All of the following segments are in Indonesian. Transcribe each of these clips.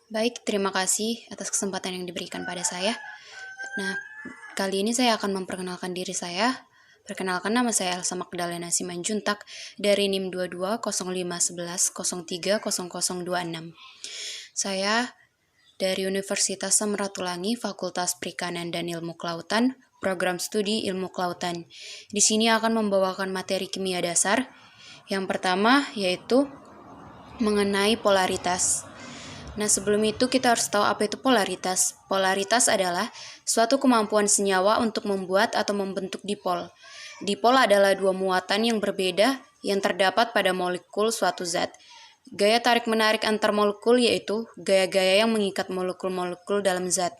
Baik, terima kasih atas kesempatan yang diberikan pada saya. Nah, kali ini saya akan memperkenalkan diri saya. Perkenalkan, nama saya Elsa Magdalena Simanjuntak dari NIM 220511030026. Saya dari Universitas Samratulangi, Fakultas Perikanan dan Ilmu Kelautan, Program Studi Ilmu Kelautan. Di sini akan membawakan materi kimia dasar. Yang pertama yaitu mengenai polaritas. Nah, sebelum itu kita harus tahu apa itu polaritas. Polaritas adalah suatu kemampuan senyawa untuk membuat atau membentuk dipol. Dipol adalah dua muatan yang berbeda yang terdapat pada molekul suatu zat. Gaya tarik-menarik antar molekul yaitu gaya-gaya yang mengikat molekul-molekul dalam zat,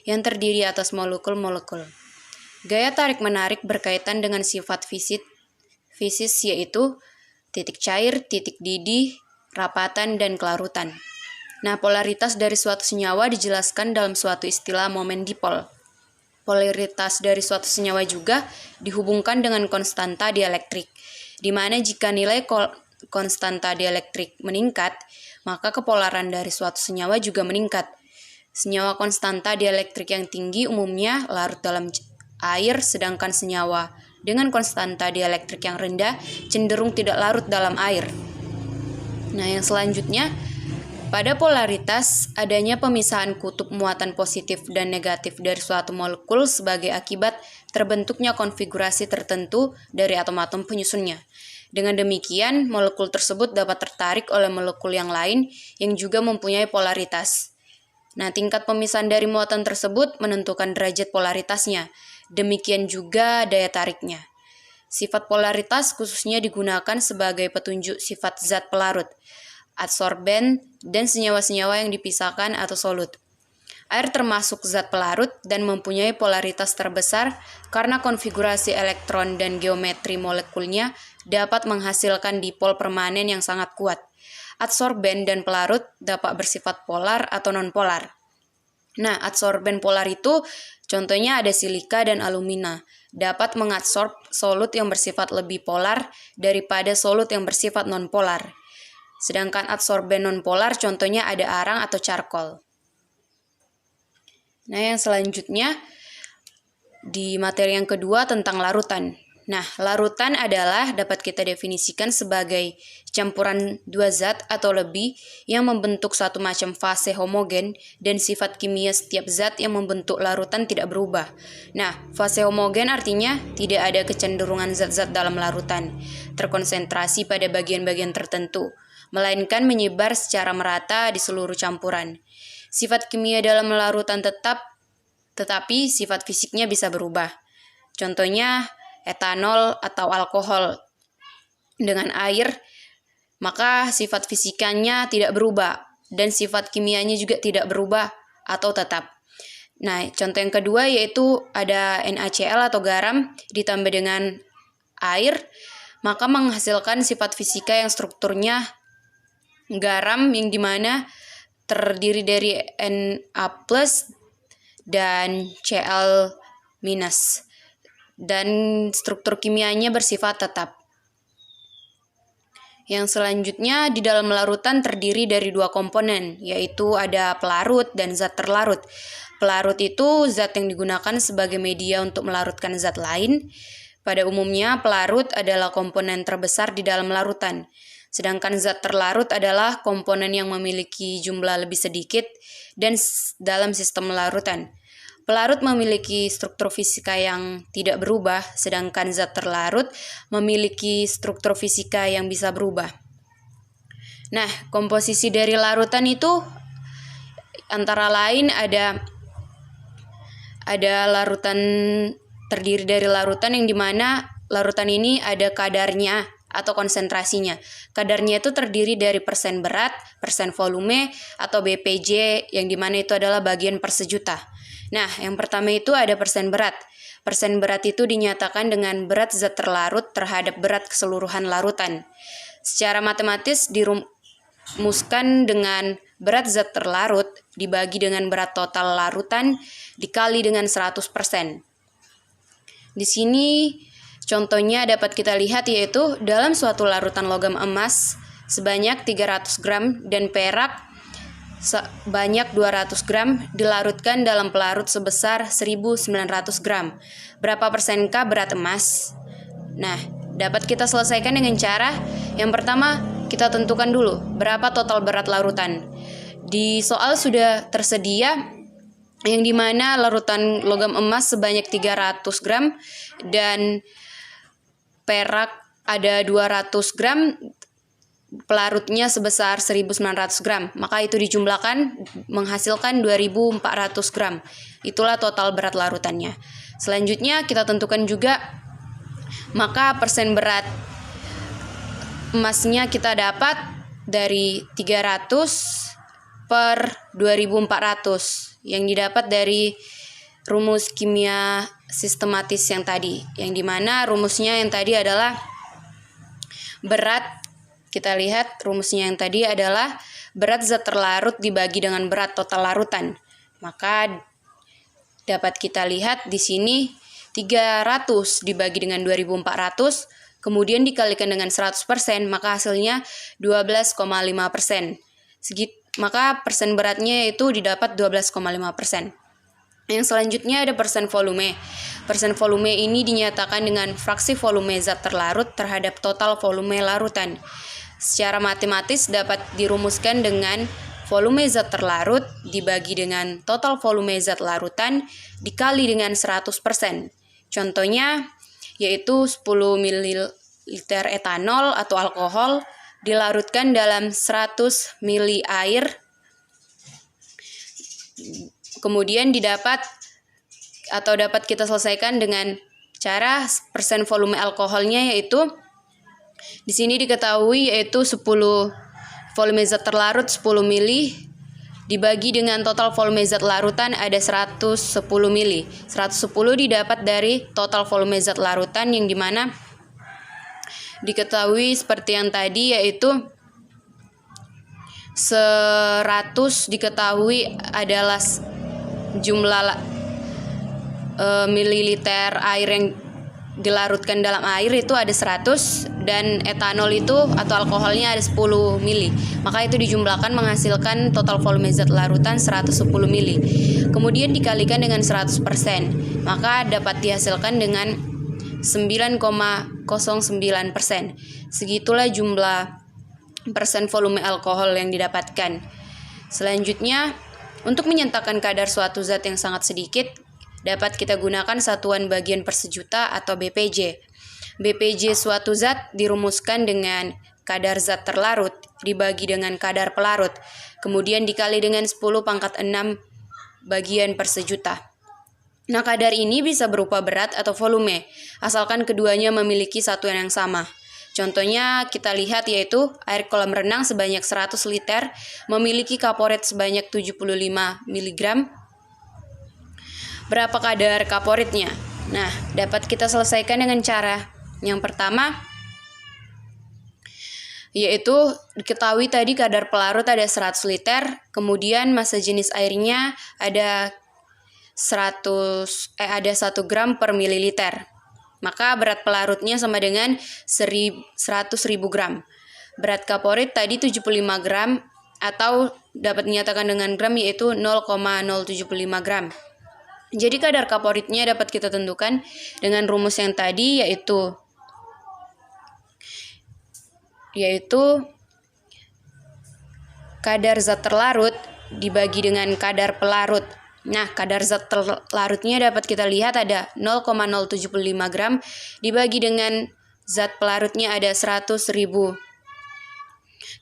yang terdiri atas molekul-molekul. Gaya tarik-menarik berkaitan dengan sifat fisis yaitu titik cair, titik didih, rapatan, dan kelarutan. Nah, polaritas dari suatu senyawa dijelaskan dalam suatu istilah momen dipol. Polaritas dari suatu senyawa juga dihubungkan dengan konstanta dielektrik, di mana jika nilai konstanta dielektrik meningkat, maka kepolaran dari suatu senyawa juga meningkat. Senyawa konstanta dielektrik yang tinggi umumnya larut dalam air, sedangkan senyawa dengan konstanta dielektrik yang rendah cenderung tidak larut dalam air. Nah, yang selanjutnya, pada polaritas, adanya pemisahan kutub muatan positif dan negatif dari suatu molekul sebagai akibat terbentuknya konfigurasi tertentu dari atom-atom penyusunnya. Dengan demikian, molekul tersebut dapat tertarik oleh molekul yang lain yang juga mempunyai polaritas. Nah, tingkat pemisahan dari muatan tersebut menentukan derajat polaritasnya. Demikian juga daya tariknya. Sifat polaritas khususnya digunakan sebagai petunjuk sifat zat pelarut, adsorben, dan senyawa-senyawa yang dipisahkan atau solut. Air termasuk zat pelarut dan mempunyai polaritas terbesar karena konfigurasi elektron dan geometri molekulnya dapat menghasilkan dipol permanen yang sangat kuat. Adsorben dan pelarut dapat bersifat polar atau non-polar. Nah, adsorben polar itu contohnya ada silika dan alumina, dapat mengadsorb solut yang bersifat lebih polar daripada solut yang bersifat non-polar. Sedangkan adsorben non-polar contohnya ada arang atau charcoal. Nah, yang selanjutnya di materi yang kedua tentang larutan. Nah, larutan adalah dapat kita definisikan sebagai campuran dua zat atau lebih yang membentuk satu macam fase homogen dan sifat kimia setiap zat yang membentuk larutan tidak berubah. Nah, fase homogen artinya tidak ada kecenderungan zat-zat dalam larutan terkonsentrasi pada bagian-bagian tertentu, melainkan menyebar secara merata di seluruh campuran. Sifat kimia dalam larutan tetapi sifat fisiknya bisa berubah. Contohnya etanol atau alkohol dengan air, maka sifat fisikanya tidak berubah dan sifat kimianya juga tidak berubah atau tetap. Nah, contoh yang kedua yaitu ada NaCl atau garam ditambah dengan air, maka menghasilkan sifat fisika yang strukturnya garam yang dimana terdiri dari Na plus dan Cl minus, dan struktur kimianya bersifat tetap. Yang selanjutnya di dalam larutan terdiri dari dua komponen, yaitu ada pelarut dan zat terlarut. Pelarut itu zat yang digunakan sebagai media untuk melarutkan zat lain. Pada umumnya pelarut adalah komponen terbesar di dalam larutan. Sedangkan zat terlarut adalah komponen yang memiliki jumlah lebih sedikit dan dalam sistem larutan. Pelarut memiliki struktur fisika yang tidak berubah, sedangkan zat terlarut memiliki struktur fisika yang bisa berubah. Nah, komposisi dari larutan itu antara lain ada larutan terdiri dari larutan yang dimana larutan ini ada kadarnya atau konsentrasinya. Kadarnya itu terdiri dari persen berat, persen volume, atau BPJ yang dimana itu adalah bagian per sejuta. Nah, yang pertama itu ada persen berat. Persen berat itu dinyatakan dengan berat zat terlarut terhadap berat keseluruhan larutan. Secara matematis dirumuskan dengan berat zat terlarut dibagi dengan berat total larutan dikali dengan 100%. Di sini contohnya dapat kita lihat yaitu dalam suatu larutan logam emas sebanyak 300 gram dan perak sebanyak 200 gram dilarutkan dalam pelarut sebesar 1900 gram. Berapa persenkah berat emas? Nah, dapat kita selesaikan dengan cara yang pertama, kita tentukan dulu berapa total berat larutan. Di soal sudah tersedia yang dimana larutan logam emas sebanyak 300 gram dan perak ada 200 gram, pelarutnya sebesar 1900 gram. Maka itu dijumlahkan menghasilkan 2400 gram. Itulah total berat larutannya. Selanjutnya kita tentukan juga maka persen berat emasnya kita dapat dari 300 per 2400 yang didapat dari rumus kimia sistematis yang tadi, yang dimana rumusnya yang tadi adalah berat. Kita lihat rumusnya yang tadi adalah berat zat terlarut dibagi dengan berat total larutan. Maka dapat kita lihat di sini 300 dibagi dengan 2400 kemudian dikalikan dengan 100%, maka hasilnya 12,5%. Maka persen beratnya itu didapat 12,5%. Yang selanjutnya ada persen volume. Persen volume ini dinyatakan dengan fraksi volume zat terlarut terhadap total volume larutan. Secara matematis dapat dirumuskan dengan volume zat terlarut dibagi dengan total volume zat larutan dikali dengan 100%. Contohnya yaitu 10 ml etanol atau alkohol dilarutkan dalam 100 ml air, kemudian dapat kita selesaikan dengan cara persen volume alkoholnya, yaitu di sini diketahui yaitu 10 volume zat terlarut 10 ml dibagi dengan total volume zat larutan ada 110 ml. 110 didapat dari total volume zat larutan yang dimana diketahui seperti yang tadi, yaitu 100 diketahui adalah jumlah mililiter air yang dilarutkan dalam air itu ada 100 dan etanol itu atau alkoholnya ada 10 mili. Maka itu dijumlahkan menghasilkan total volume zat larutan 110 mili. Kemudian dikalikan dengan 100%, maka dapat dihasilkan dengan 9,09%. Segitulah jumlah persen volume alkohol yang didapatkan. Selanjutnya, untuk menyatakan kadar suatu zat yang sangat sedikit, dapat kita gunakan satuan bagian per sejuta atau BPJ. BPJ suatu zat dirumuskan dengan kadar zat terlarut dibagi dengan kadar pelarut, kemudian dikali dengan 10⁻⁶ bagian per sejuta. Nah, kadar ini bisa berupa berat atau volume, asalkan keduanya memiliki satuan yang sama. Contohnya kita lihat yaitu air kolam renang sebanyak 100 liter memiliki kaporit sebanyak 75 mg. Berapa kadar kaporitnya? Nah, dapat kita selesaikan dengan cara yang pertama, yaitu diketahui tadi kadar pelarut ada 100 liter, kemudian massa jenis airnya ada 1 gram per mililiter. Maka berat pelarutnya sama dengan 100.000 gram. Berat kaporit tadi 75 gram atau dapat dinyatakan dengan gram yaitu 0,075 gram. Jadi kadar kaporitnya dapat kita tentukan dengan rumus yang tadi yaitu kadar zat terlarut dibagi dengan kadar pelarut. Nah, kadar zat terlarutnya dapat kita lihat ada 0,075 gram dibagi dengan zat pelarutnya ada 100.000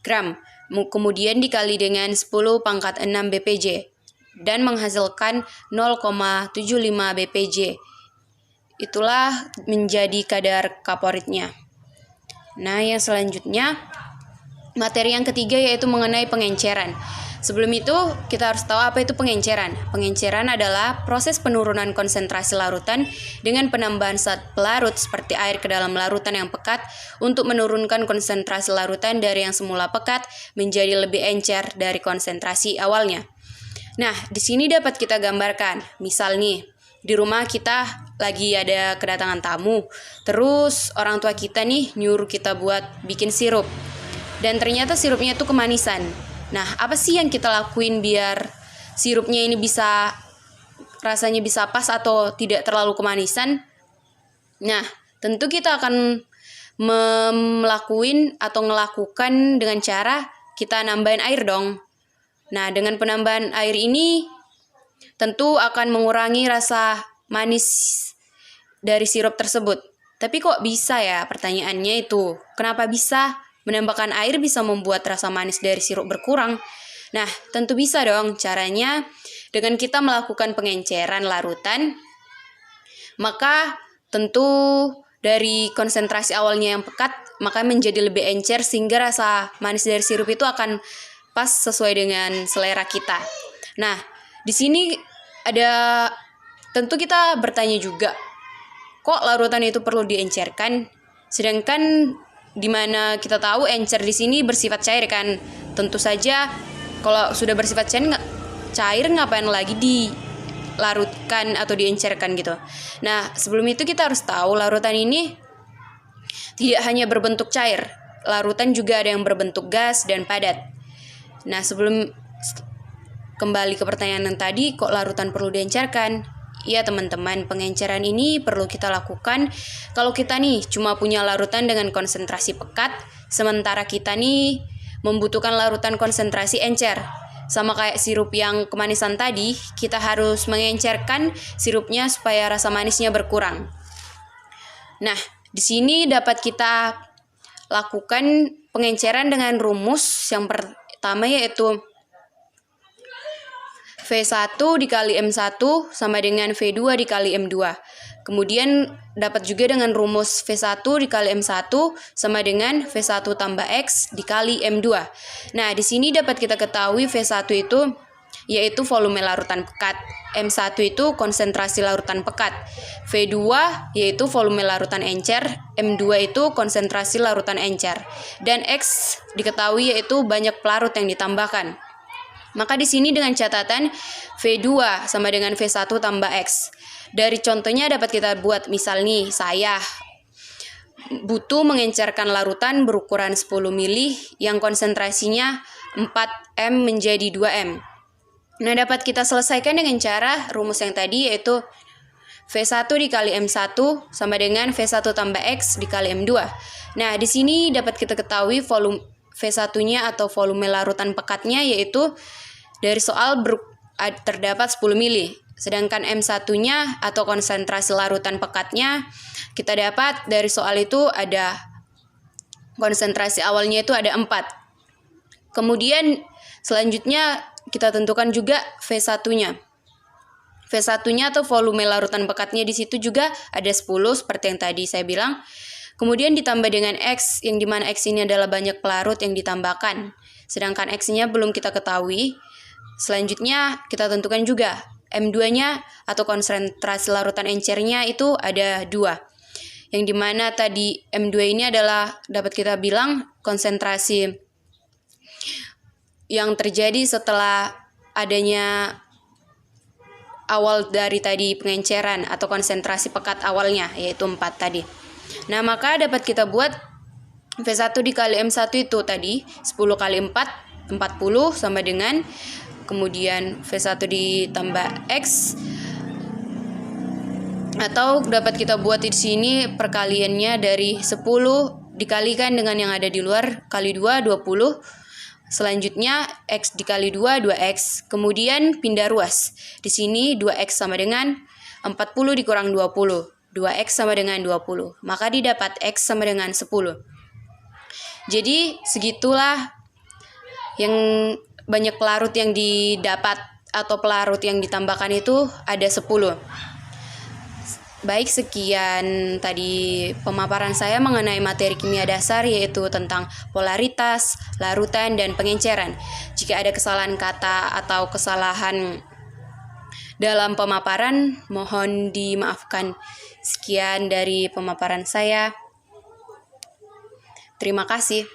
gram. Kemudian dikali dengan 10⁻⁶ BPJ dan menghasilkan 0,75 BPJ. Itulah menjadi kadar kaporitnya. Nah, yang selanjutnya materi yang ketiga yaitu mengenai pengenceran. Sebelum itu, kita harus tahu apa itu pengenceran. Pengenceran adalah proses penurunan konsentrasi larutan dengan penambahan zat pelarut seperti air ke dalam larutan yang pekat untuk menurunkan konsentrasi larutan dari yang semula pekat menjadi lebih encer dari konsentrasi awalnya. Nah, di sini dapat kita gambarkan. Misal nih, di rumah kita lagi ada kedatangan tamu, terus orang tua kita nih nyuruh kita buat bikin sirup. dan ternyata sirupnya itu kemanisan. Nah, apa sih yang kita lakuin biar sirupnya ini rasanya bisa pas atau tidak terlalu kemanisan? Nah, tentu kita akan melakukan dengan cara kita nambahin air dong. Nah, dengan penambahan air ini tentu akan mengurangi rasa manis dari sirup tersebut. Tapi kok bisa ya? Pertanyaannya itu, kenapa bisa menambahkan air bisa membuat rasa manis dari sirup berkurang? Nah, tentu bisa dong. Caranya dengan kita melakukan pengenceran larutan, maka tentu dari konsentrasi awalnya yang pekat, maka menjadi lebih encer sehingga rasa manis dari sirup itu akan pas sesuai dengan selera kita. Nah, di sini tentu kita bertanya juga, kok larutan itu perlu diencerkan? Sedangkan di mana kita tahu encer di sini bersifat cair kan? Tentu saja kalau sudah bersifat cair ngapain lagi dilarutkan atau diencerkan gitu. Nah, sebelum itu kita harus tahu larutan ini tidak hanya berbentuk cair, larutan juga ada yang berbentuk gas dan padat. Nah, sebelum kembali ke pertanyaan yang tadi, kok larutan perlu diencerkan? Iya teman-teman, pengenceran ini perlu kita lakukan kalau kita nih cuma punya larutan dengan konsentrasi pekat, sementara kita nih membutuhkan larutan konsentrasi encer. Sama kayak sirup yang kemanisan tadi, kita harus mengencerkan sirupnya supaya rasa manisnya berkurang. Nah, di sini dapat kita lakukan pengenceran dengan rumus yang pertama yaitu V1 dikali M1 sama dengan V2 dikali M2. Kemudian dapat juga dengan rumus V1 dikali M1 sama dengan V1 tambah X dikali M2. Nah, di sini dapat kita ketahui V1 itu yaitu volume larutan pekat, M1 itu konsentrasi larutan pekat, V2 yaitu volume larutan encer, M2 itu konsentrasi larutan encer, dan X diketahui yaitu banyak pelarut yang ditambahkan. Maka di sini dengan catatan V2 sama dengan V1 tambah X. Dari contohnya dapat kita buat, misal nih saya butuh mengencerkan larutan berukuran 10 mili yang konsentrasinya 4M menjadi 2M. Nah, dapat kita selesaikan dengan cara rumus yang tadi yaitu V1 dikali M1 sama dengan V1 tambah X dikali M2. Nah, di sini dapat kita ketahui volume V1-nya atau volume larutan pekatnya yaitu dari soal terdapat 10 mili. Sedangkan M1-nya atau konsentrasi larutan pekatnya kita dapat dari soal itu ada konsentrasi awalnya itu ada 4. Kemudian selanjutnya kita tentukan juga V1-nya. V1-nya atau volume larutan pekatnya di situ juga ada 10 seperti yang tadi saya bilang. Kemudian ditambah dengan X, yang dimana X ini adalah banyak pelarut yang ditambahkan. Sedangkan X-nya belum kita ketahui. Selanjutnya kita tentukan juga M2-nya atau konsentrasi larutan encernya itu ada 2. Yang dimana tadi M2 ini adalah dapat kita bilang konsentrasi yang terjadi setelah adanya awal dari tadi pengenceran atau konsentrasi pekat awalnya yaitu 4 tadi. Nah, maka dapat kita buat V1 dikali M1 itu tadi 10 kali 4 40 sama dengan kemudian V1 ditambah X, atau dapat kita buat di sini perkaliannya dari 10 dikalikan dengan yang ada di luar kali 2 20. Selanjutnya X dikali 2 2X. Kemudian pindah ruas. Di sini 2X sama dengan 40 dikurang 20. 2X sama dengan 20. Maka didapat X sama dengan 10. Jadi segitulah yang banyak pelarut yang didapat atau pelarut yang ditambahkan itu ada 10. Baik, sekian tadi pemaparan saya mengenai materi kimia dasar yaitu tentang polaritas, larutan, dan pengenceran. Jika ada kesalahan kata atau kesalahan dalam pemaparan, mohon dimaafkan. Sekian dari pemaparan saya. Terima kasih.